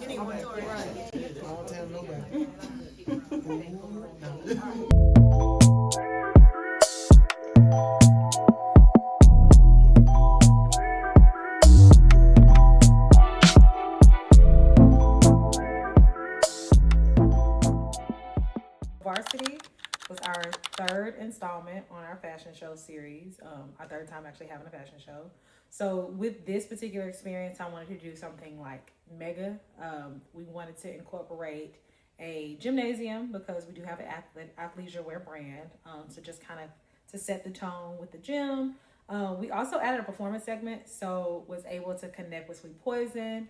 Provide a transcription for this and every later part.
Anyway, right. I don't tell nobody. Varsity was our third installment on our fashion show series, our third time actually having a fashion show. So with this particular experience, I wanted to do something like mega. We wanted to incorporate a gymnasium because we do have an athleisure wear brand. So just kind of to set the tone with the gym. We also added a performance segment, so was able to connect with Sweet Poison,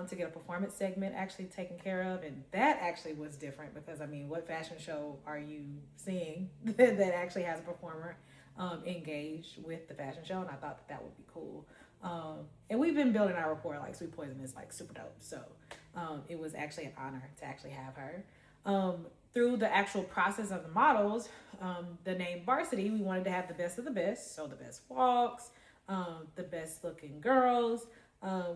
to get a performance segment actually taken care of. And that actually was different because, I mean, what fashion show are you seeing that actually has a performer engaged with the fashion show? And I thought that would be cool. And we've been building our rapport. Like, Sweet Poison is like super dope. So it was actually an honor to actually have her. Through the actual process of the models, the name Varsity, we wanted to have the best of the best. So the best walks, the best looking girls.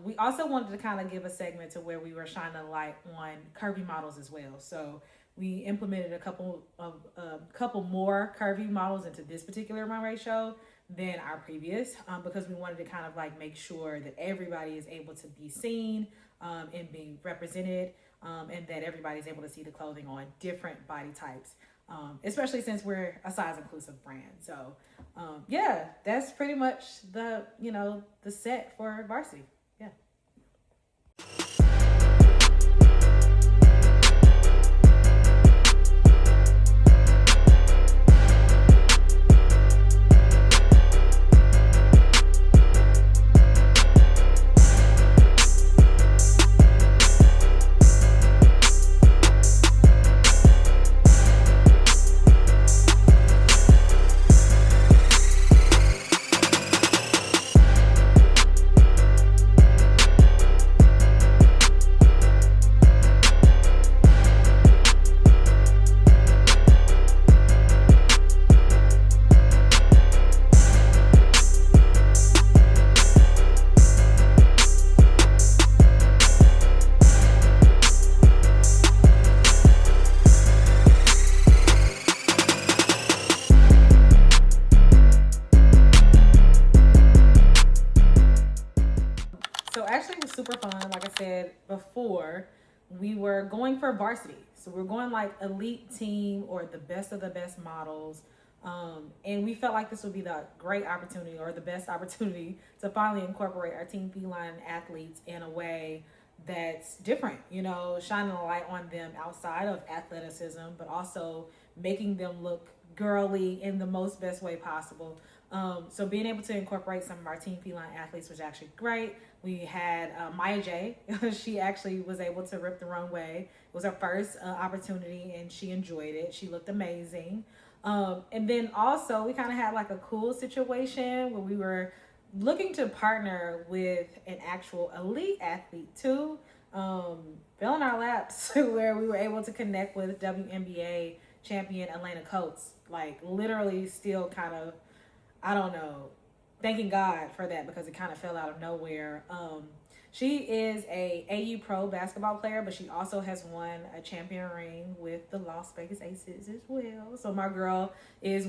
We also wanted to kind of give a segment to where we were shining a light on curvy models as well. So we implemented a couple more curvy models into this particular runway show than our previous, because we wanted to kind of like make sure that everybody is able to be seen and be represented, and that everybody's able to see the clothing on different body types, especially since we're a size inclusive brand. So yeah, that's pretty much the set for Varsity. Yeah. So actually it was super fun. Like I said before, we were going for varsity. So we're going like elite team or the best of the best models. And we felt like this would be the great opportunity or the best opportunity to finally incorporate our Team Feline athletes in a way that's different, shining a light on them outside of athleticism, but also making them look girly in the most best way possible. So being able to incorporate some of our Team Feline athletes was actually great. We had Maya J. She actually was able to rip the runway. It was her first opportunity and she enjoyed it. She looked amazing. And then also we kind of had like a cool situation where we were looking to partner with an actual elite athlete too, fell in our laps where we were able to connect with WNBA champion Elena Coates, like literally still kind of, I don't know, thanking God for that because it kind of fell out of nowhere. She is a AU Pro basketball player, but she also has won a champion ring with the Las Vegas Aces as well. So my girl is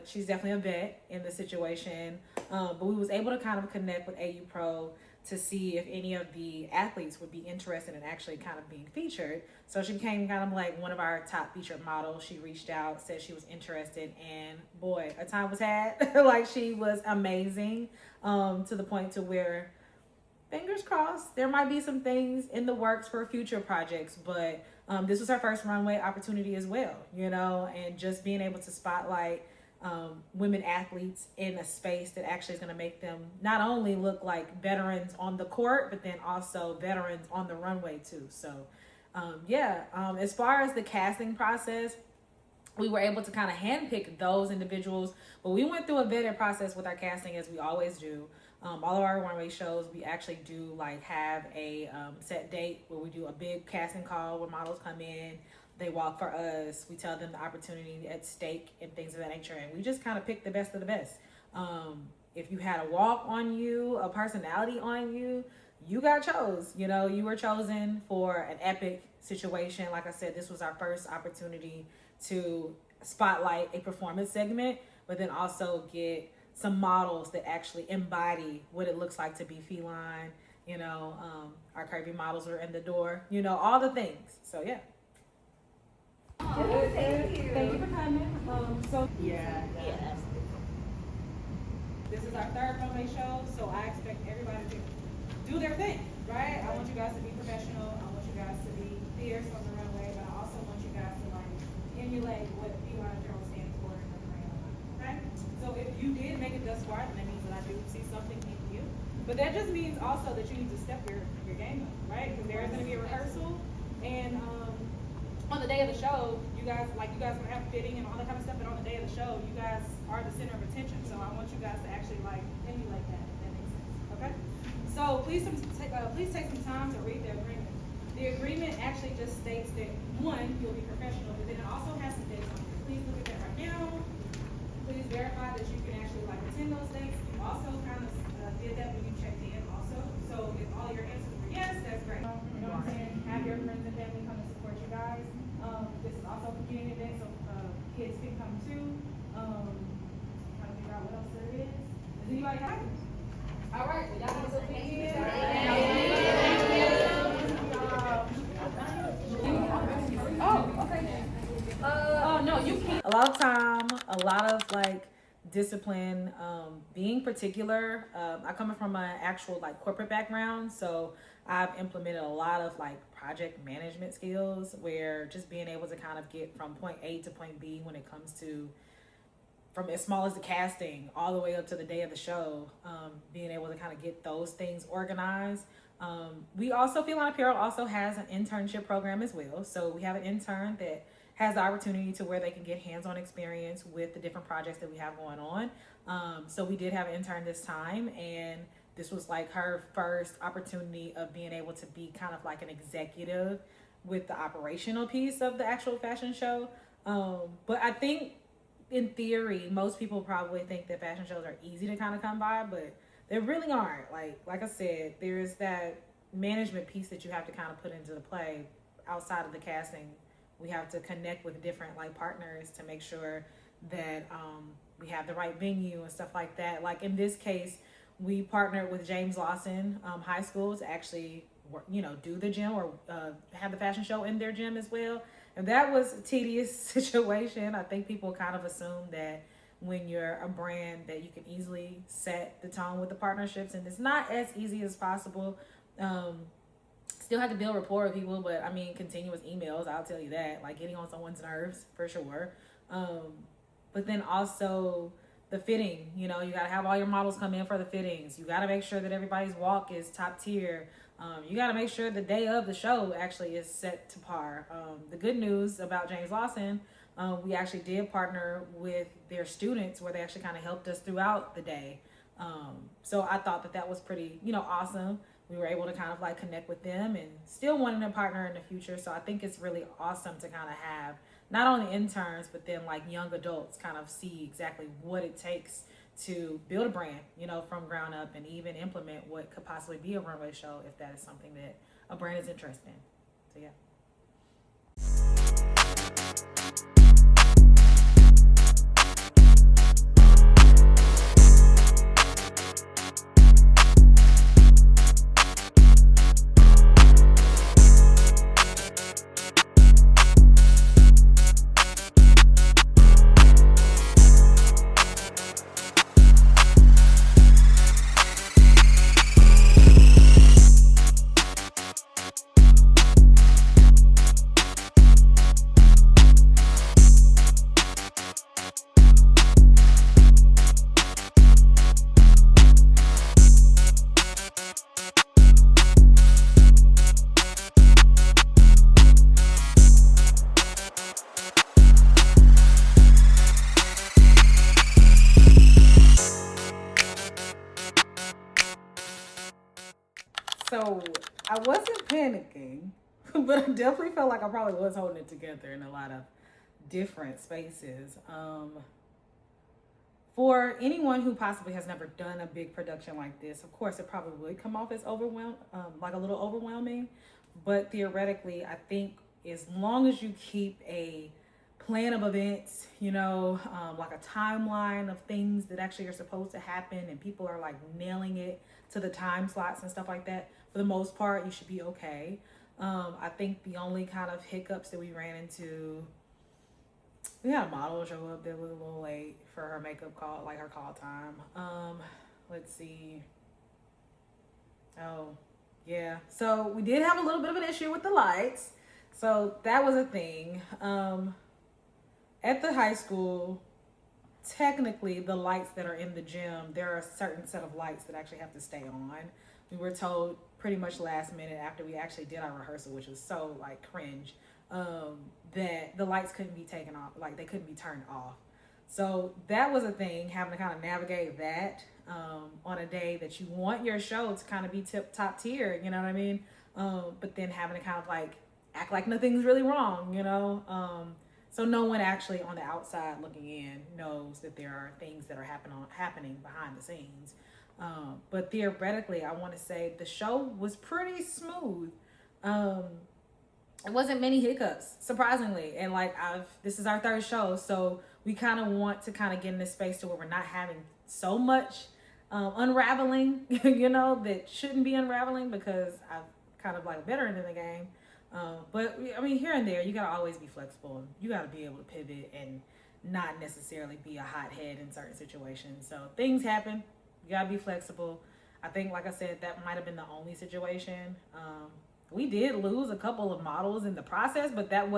she's definitely a vet in the situation. But we was able to kind of connect with AU Pro to see if any of the athletes would be interested in actually kind of being featured. So she became kind of like one of our top featured models. She reached out, said she was interested, and boy, a time was had. Like, she was amazing, to the point to where, fingers crossed, there might be some things in the works for future projects, but this was her first runway opportunity as well, and just being able to spotlight women athletes in a space that actually is going to make them not only look like veterans on the court, but then also veterans on the runway too. So as far as the casting process, we were able to kind of handpick those individuals, but we went through a vetted process with our casting as we always do. All of our runway shows, we actually do like have a set date where we do a big casting call where models come in, they walk for us, we tell them the opportunity at stake and things of that nature, and we just kind of pick the best of the best. If you had a walk on you, a personality on you, you got chose. You know, you were chosen for an epic situation. Like I said, this was our first opportunity to spotlight a performance segment, but then also get some models that actually embody what it looks like to be feline. You know, our curvy models are in the door. You know, all the things. So yeah. Thank you. Thank you for coming. Yeah. This is our third runway show, so I expect everybody to do their thing, right? I want you guys to be professional. I want you guys to be fierce on the runway, but I also want you guys to like emulate what Feline Apparel stands for in the brand. Okay? So if you did make it thus far, then that means that I do see something in you. But that just means also that you need to step your game up, right? Because there is going to be a rehearsal, and on the day of the show, you guys gonna have fitting and all that kind of stuff, but on the day of the show, you guys are the center of attention. So I want you guys to actually like emulate that, if that makes sense. Okay? So please take some time to read the agreement. The agreement actually just states that one, you'll be professional, but then it also has some dates on it. Please look at that right now. Please verify that you can actually like attend those dates. You also kind of did that when you checked in also. So if all your answers were yes, that's great. You know what I'm saying? Have your friends and family come and support you guys. This is also a community event, so kids can come too. Trying to figure out what else there is. Does anybody have it? All right, we got to look in. Oh, okay. Oh no, you can't. A lot of time, a lot of like discipline, being particular. I come from an actual like corporate background, so I've implemented a lot of like project management skills where just being able to kind of get from point A to point B when it comes to from as small as the casting all the way up to the day of the show, being able to kind of get those things organized. We also, Feline Apparel also has an internship program as well. So we have an intern that has the opportunity to where they can get hands-on experience with the different projects that we have going on. So we did have an intern this time, and this was like her first opportunity of being able to be kind of like an executive with the operational piece of the actual fashion show. But I think in theory, most people probably think that fashion shows are easy to kind of come by, but they really aren't. Like I said, there's that management piece that you have to kind of put into the play outside of the casting. We have to connect with different like partners to make sure that we have the right venue and stuff like that. Like in this case, we partnered with James Lawson High School to actually, do the gym or have the fashion show in their gym as well. And that was a tedious situation. I think people kind of assume that when you're a brand that you can easily set the tone with the partnerships, and it's not as easy as possible. Still have to build rapport with people, but I mean, continuous emails, I'll tell you that, like getting on someone's nerves for sure. But then also the fitting, you gotta have all your models come in for the fittings. You gotta make sure that everybody's walk is top tier. You gotta make sure the day of the show actually is set to par. The good news about James Lawson, we actually did partner with their students where they actually kind of helped us throughout the day. So I thought that was pretty, awesome. We were able to kind of like connect with them and still wanting to partner in the future. So I think it's really awesome to kind of have not only interns, but then like young adults kind of see exactly what it takes to build a brand, from ground up, and even implement what could possibly be a runway show if that is something that a brand is interested in. So yeah. So I wasn't panicking, but I definitely felt like I probably was holding it together in a lot of different spaces. For anyone who possibly has never done a big production like this, of course, it probably would come off as like a little overwhelming. But theoretically, I think as long as you keep a plan of events, like a timeline of things that actually are supposed to happen, and people are like nailing it to the time slots and stuff like that, for the most part, you should be okay. I think the only kind of hiccups that we ran into, we had a model show up that was a little late for her makeup call, like her call time. Let's see. Oh, yeah. So we did have a little bit of an issue with the lights. So that was a thing. At the high school, technically the lights that are in the gym, there are a certain set of lights that actually have to stay on. We were told pretty much last minute after we actually did our rehearsal, which was so like cringe, that the lights couldn't be taken off, like they couldn't be turned off. So that was a thing, having to kind of navigate that on a day that you want your show to kind of be top tier, you know what I mean? But then having to kind of like act like nothing's really wrong, so no one actually on the outside looking in knows that there are things that are happening behind the scenes. But theoretically, I want to say the show was pretty smooth. It wasn't many hiccups, surprisingly. And like this is our third show, so we kind of want to kind of get in this space to where we're not having so much unraveling, that shouldn't be unraveling, because I've kind of like a veteran in the game. But I mean, here and there, you gotta always be flexible. You gotta be able to pivot and not necessarily be a hothead in certain situations. So things happen. You gotta be flexible. I think, like I said, that might have been the only situation. We did lose a couple of models in the process, but that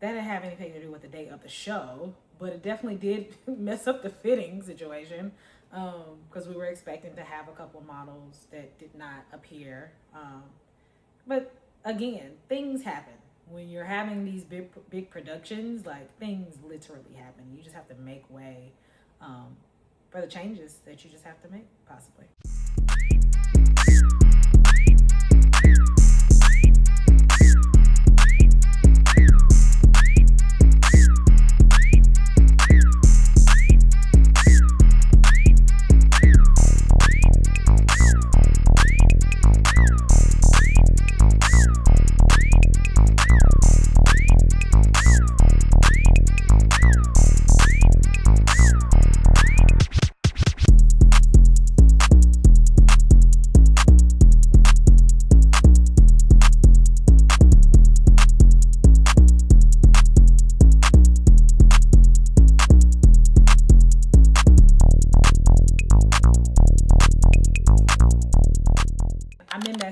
didn't have anything to do with the date of the show. But it definitely did mess up the fitting situation, because we were expecting to have a couple of models that did not appear. But again, things happen. When you're having these big productions, like things literally happen. You just have to make way for the changes that you just have to make, possibly.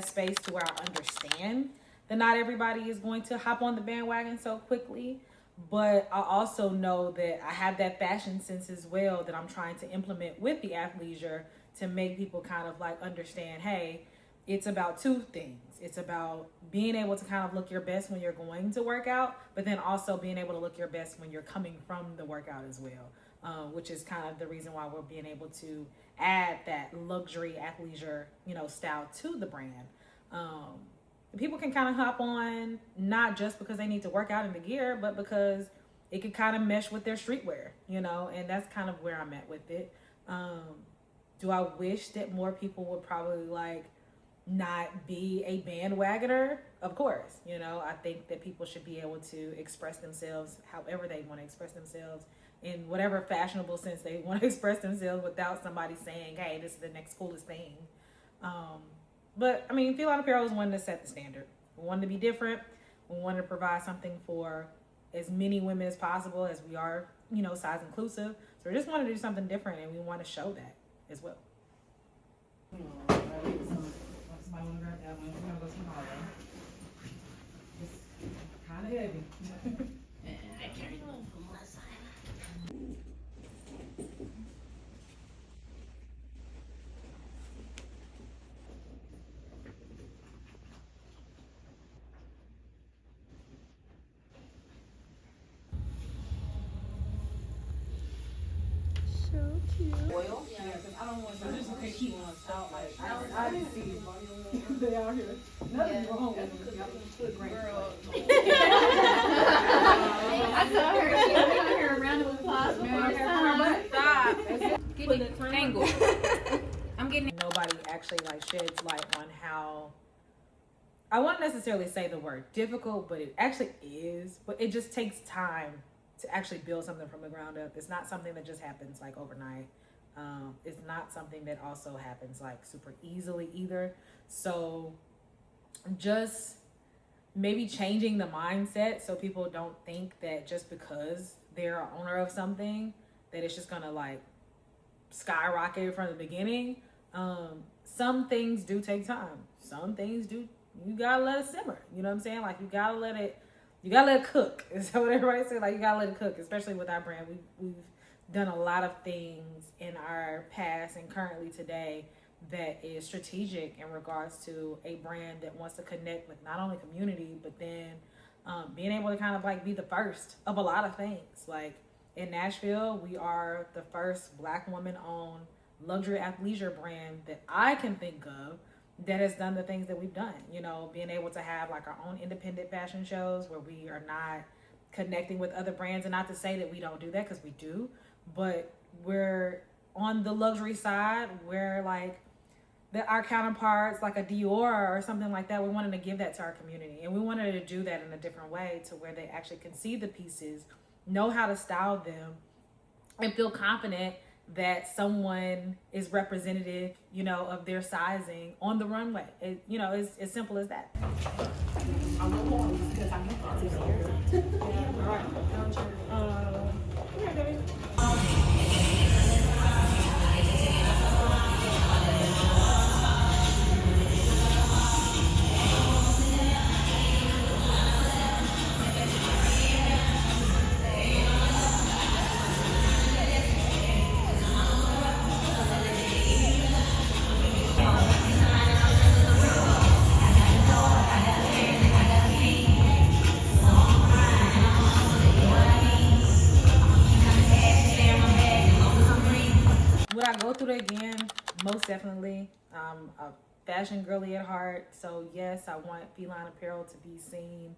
Space to where I understand that not everybody is going to hop on the bandwagon so quickly, but I also know that I have that fashion sense as well that I'm trying to implement with the athleisure to make people kind of like understand, hey, it's about two things. It's about being able to kind of look your best when you're going to work out, but then also being able to look your best when you're coming from the workout as well, which is kind of the reason why we're being able to add that luxury athleisure, style to the brand. People can kind of hop on not just because they need to work out in the gear, but because it could kind of mesh with their streetwear, and that's kind of where I'm at with it. Do I wish that more people would probably like not be a bandwagoner? Of course, I think that people should be able to express themselves however they want to express themselves in whatever fashionable sense they want to express themselves without somebody saying, hey, this is the next coolest thing. But I mean, Feline Apparel is one to set the standard. We wanted to be different. We wanted to provide something for as many women as possible, as we are, size inclusive. So we just wanted to do something different, and we want to show that as well. Somebody want to grab that one? We're gonna go some holiday. It's kind of heavy. I carry it on from last side. So cute. Oil? Yeah, because I don't want to just keep on out. Like, I didn't see they out here. Nothing wrong with them. Girl. I saw her. She was out here Round of applause for our Stop. getting angle. I'm getting Nobody actually like sheds light on how, I won't necessarily say the word difficult, but it actually is. But it just takes time to actually build something from the ground up. It's not something that just happens like overnight. It's not something that also happens like super easily either. So just maybe changing the mindset so people don't think that just because they're an owner of something that it's just gonna like skyrocket from the beginning. Some things do take time. Some things do, you gotta let it simmer. You know what I'm saying? Like you gotta let it cook. Is that what everybody say? Like you gotta let it cook, especially with our brand. We've done a lot of things in our past and currently today that is strategic in regards to a brand that wants to connect with not only community, but then being able to kind of like be the first of a lot of things. Like in Nashville, we are the first Black woman-owned luxury athleisure brand that I can think of that has done the things that we've done. You know, being able to have like our own independent fashion shows where we are not connecting with other brands, and not to say that we don't do that, because we do, but we're on the luxury side where like our counterparts like a Dior or something like that, we wanted to give that to our community, and we wanted to do that in a different way to where they actually can see the pieces, know how to style them, and feel confident that someone is representative, you know, of their sizing on the runway. It, you know, it's as simple as that. Would I go through it again? Most definitely. I'm a fashion girly at heart. So yes, I want Feline Apparel to be seen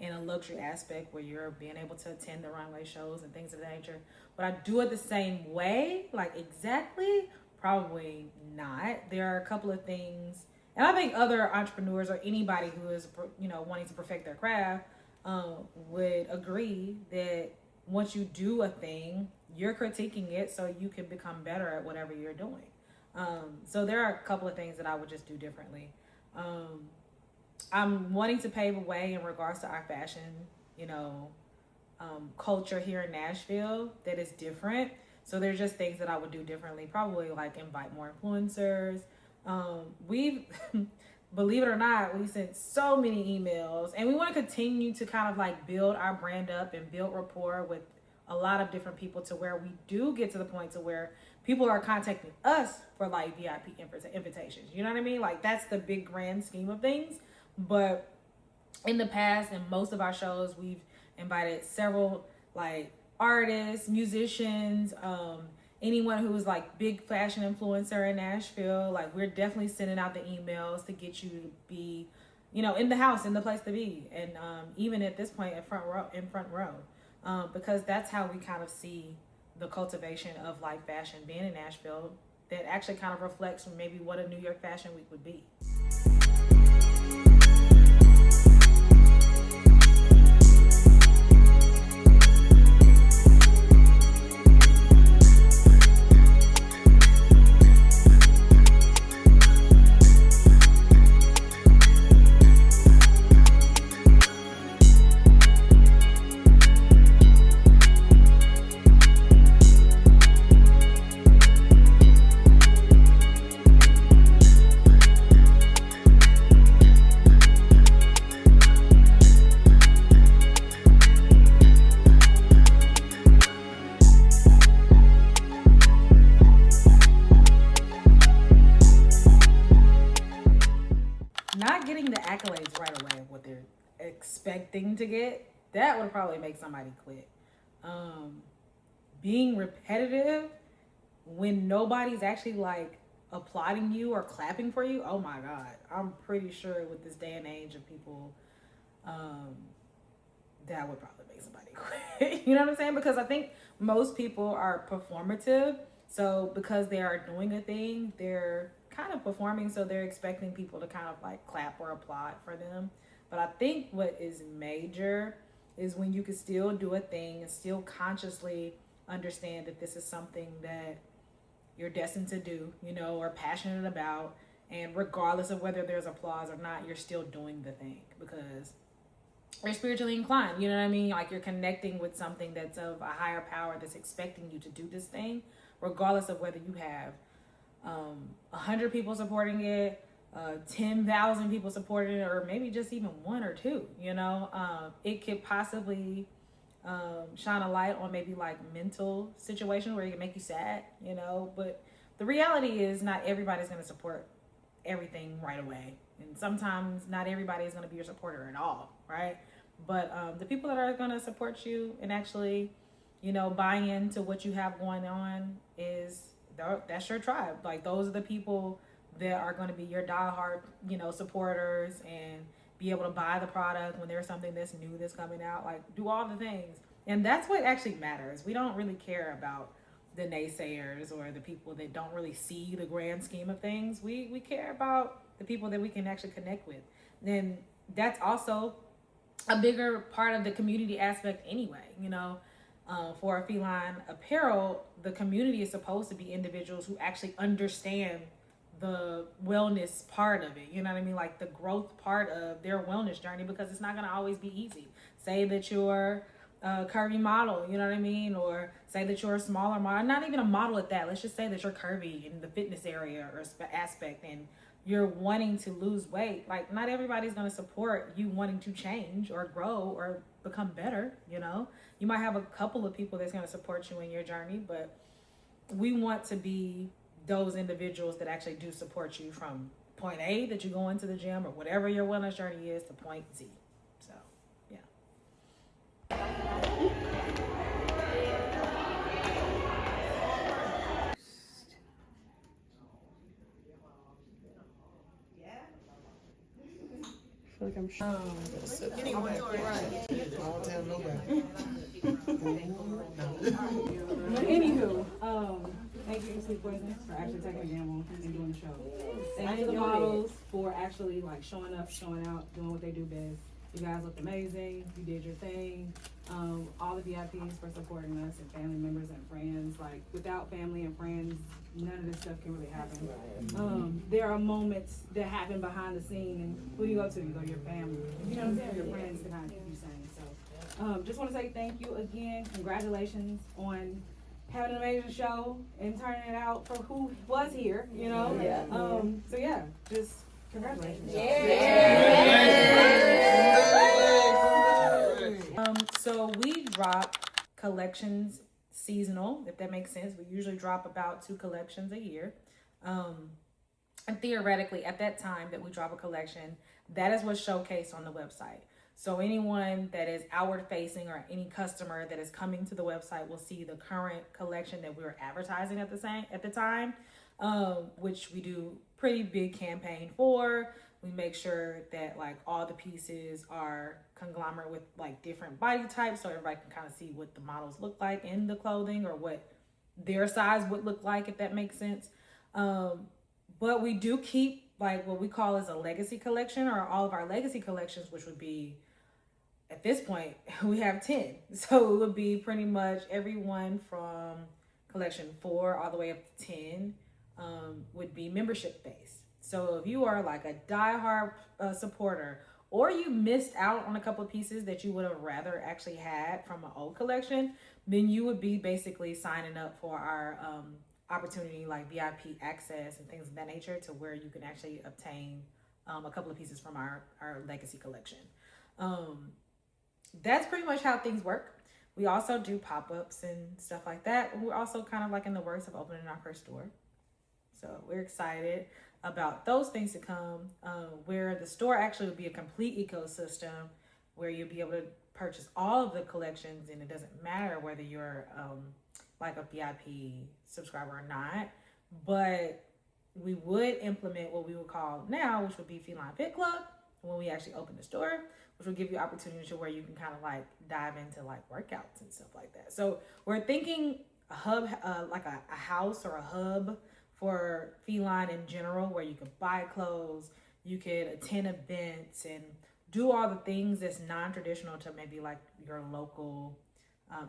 in a luxury aspect where you're being able to attend the runway shows and things of that nature. But I do it the same way, like exactly? Probably not. There are a couple of things, and I think other entrepreneurs or anybody who is, you know, wanting to perfect their craft would agree that once you do a thing, you're critiquing it so you can become better at whatever you're doing. So there are a couple of things that I would just do differently. I'm wanting to pave a way in regards to our fashion, you know, culture here in Nashville that is different. So there's just things that I would do differently. Probably like invite more influencers. We've, believe it or not, we sent so many emails, and we want to continue to kind of like build our brand up and build rapport with a lot of different people to where we do get to the point to where people are contacting us for like VIP invitations. You know what I mean? Like that's the big grand scheme of things. But in the past, in most of our shows, we've invited several like artists, musicians, anyone who's like big fashion influencer in Nashville. Like we're definitely sending out the emails to get you to be, you know, in the house, in the place to be. And even at this point in front row. Because that's how we kind of see the cultivation of like fashion being in Nashville, that actually kind of reflects maybe what a New York Fashion Week would be. Not getting the accolades right away of what they're expecting to get, that would probably make somebody quit. Being repetitive when nobody's actually like applauding you or clapping for you, oh my God. I'm pretty sure with this day and age of people that would probably make somebody quit. You know what I'm saying? Because I think most people are performative. So because they are doing a thing, they're kind of performing. So they're expecting people to kind of like clap or applaud for them. But I think what is major is when you can still do a thing and still consciously understand that this is something that you're destined to do, you know, or passionate about. And regardless of whether there's applause or not, you're still doing the thing because you're spiritually inclined. You know what I mean? Like you're connecting with something that's of a higher power that's expecting you to do this thing, regardless of whether you have 100 people supporting it, 10,000 people supporting it, or maybe just even one or two. You know, it could possibly shine a light on maybe like mental situations where it can make you sad. You know, but the reality is not everybody's going to support everything right away, and sometimes not everybody is going to be your supporter at all, right? But the people that are going to support you and actually, you know, buy into what you have going on that's your tribe. Like those are the people that are going to be your diehard, you know, supporters and be able to buy the product when there's something that's new that's coming out. Like do all the things, and that's what actually matters. We don't really care about the naysayers or the people that don't really see the grand scheme of things. We care about the people that we can actually connect with. And that's also a bigger part of the community aspect anyway. You know, for Feline Apparel, the community is supposed to be individuals who actually understand the wellness part of it. You know what I mean? Like the growth part of their wellness journey, because it's not going to always be easy. Say that you're curvy model, you know what I mean? Or say that you're a smaller model, not even a model at that. Let's just say that you're curvy in the fitness area or aspect and you're wanting to lose weight. Like not everybody's going to support you wanting to change or grow or become better. You know, you might have a couple of people that's going to support you in your journey, but we want to be those individuals that actually do support you from point A that you go into the gym or whatever your wellness journey is to point Z. So, yeah. I feel like I'm Anyway, right. I don't tell nobody. But anywho, thank you, Sleep Poison, for actually taking a gamble and doing the show. Thank you to the models for actually like showing up, showing out, doing what they do best. You guys looked amazing. You did your thing. All the VIPs for supporting us and family members and friends. Like without family and friends, none of this stuff can really happen. There are moments that happen behind the scene, and who you go to? You go to your family. You know what I'm saying? Your friends to kind of keep you sane. So, just want to say thank you again. Congratulations on having an amazing show and turning it out for who was here. You know. So yeah, just congratulations. So we drop collections seasonal, if that makes sense. We usually drop about 2 collections a year. And theoretically, at that time that we drop a collection, that is what's showcased on the website. So anyone that is outward facing or any customer that is coming to the website will see the current collection that we were advertising at the time, which we do pretty big campaign for. We make sure that like all the pieces are conglomerate with like different body types, so everybody can kind of see what the models look like in the clothing or what their size would look like, if that makes sense. But we do keep like what we call as a legacy collection, or all of our legacy collections, which would be, at this point, we have 10. So it would be pretty much everyone from collection 4 all the way up to 10 would be membership based. So if you are like a diehard supporter, or you missed out on a couple of pieces that you would have rather actually had from an old collection, then you would be basically signing up for our opportunity, like VIP access and things of that nature, to where you can actually obtain a couple of pieces from our legacy collection. That's pretty much how things work. We also do pop-ups and stuff like that. We're also kind of like in the works of opening our first store. So we're excited about those things to come, where the store actually would be a complete ecosystem where you'll be able to purchase all of the collections, and it doesn't matter whether you're like a VIP subscriber or not. But we would implement what we would call now, which would be Feline Fit Club, when we actually open the store, which will give you opportunity to where you can kind of like dive into like workouts and stuff like that. So we're thinking a hub, like a house or a hub for Feline in general, where you could buy clothes, you could attend events and do all the things that's non-traditional to maybe like your local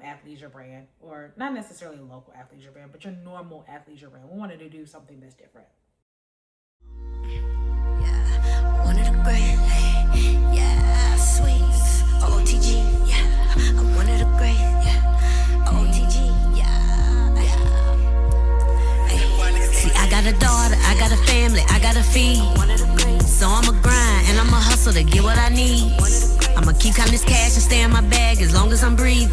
athleisure brand, or not necessarily a local athleisure brand, but your normal athleisure brand. We wanted to do something that's different. Yeah, one of the great, yeah, sweets, OTG, yeah, I'm one of the great, yeah, OTG, yeah, yeah. See, I got a daughter, I got a family, I got to feed, so I'ma grind and I'ma hustle to get what I need. I'ma keep counting this cash and stay in my bag as long as I'm breathing.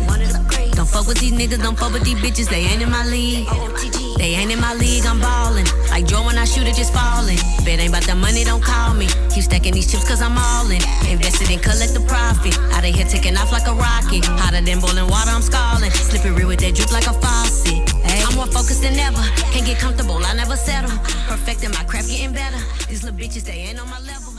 Don't fuck with these niggas, don't fuck with these bitches, they ain't in my league. They ain't in my league, I'm ballin'. Like Joe when I shoot it, just fallin'. If it ain't about the money, don't call me. Keep stacking these chips cause I'm all in. Invested and collect the profit. Out of here taking off like a rocket. Hotter than boiling water, I'm scalding. Slippery with that drip like a faucet. Ay, I'm more focused than ever. Can't get comfortable, I never settle. Perfecting my craft, getting better. These little bitches, they ain't on my level.